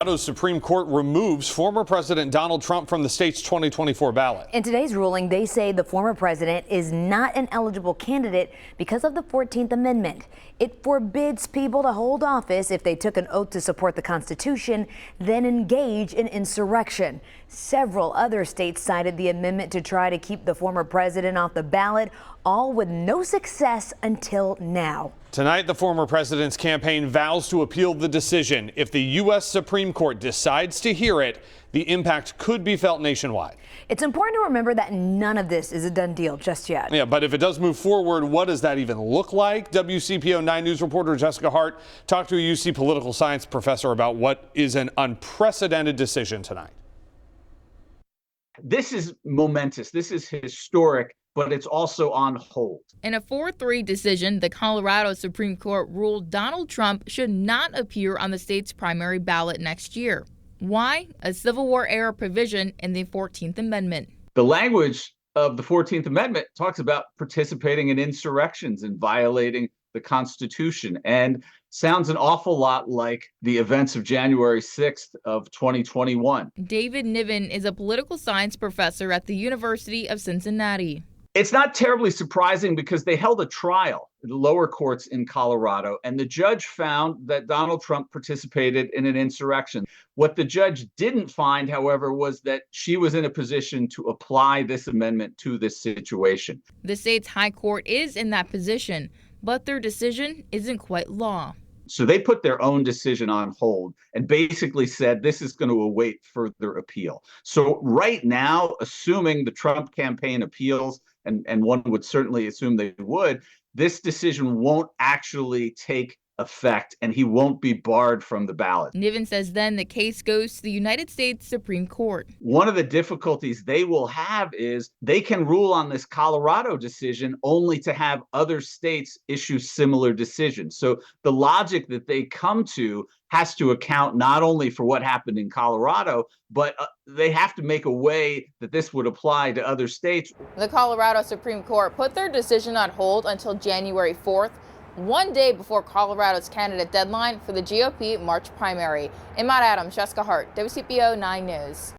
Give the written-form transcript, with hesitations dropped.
Colorado's Supreme Court removes former President Donald Trump from the state's 2024 ballot. In today's ruling, they say the former president is not an eligible candidate because of the 14th Amendment. It forbids people to hold office if they took an oath to support the Constitution, then engage in insurrection. Several other states cited the amendment to try to keep the former president off the ballot, all with no success until now. Tonight, the former president's campaign vows to appeal the decision. If the U.S. Supreme Court decides to hear it, the impact could be felt nationwide. It's important to remember that none of this is a done deal just yet. Yeah, but if it does move forward, what does that even look like? WCPO 9 News reporter Jessica Hart talked to a UC political science professor about what is an unprecedented decision tonight. This is momentous. This is historic, but it's also on hold. In a 4-3 decision, the Colorado Supreme Court ruled Donald Trump should not appear on the state's primary ballot next year. Why? A Civil War era provision in the 14th Amendment. The language of the 14th Amendment talks about participating in insurrections and violating the Constitution, and sounds an awful lot like the events of January 6th of 2021. David Niven is a political science professor at the University of Cincinnati. It's not terribly surprising because they held a trial in the lower courts in Colorado, and the judge found that Donald Trump participated in an insurrection. What the judge didn't find, however, was that she was in a position to apply this amendment to this situation. The state's high court is in that position, but their decision isn't quite law. So they put their own decision on hold and basically said this is going to await further appeal. So right now, assuming the Trump campaign appeals, and one would certainly assume they would, this decision won't actually take effect and he won't be barred from the ballot. Niven says then the case goes to the United States Supreme Court. One of the difficulties they will have is they can rule on this Colorado decision only to have other states issue similar decisions. So the logic that they come to has to account not only for what happened in Colorado, but they have to make a way that this would apply to other states. The Colorado Supreme Court put their decision on hold until January 4th, one day before Colorado's candidate deadline for the GOP March primary. In Mount Adams, Jessica Hart, WCPO 9 News.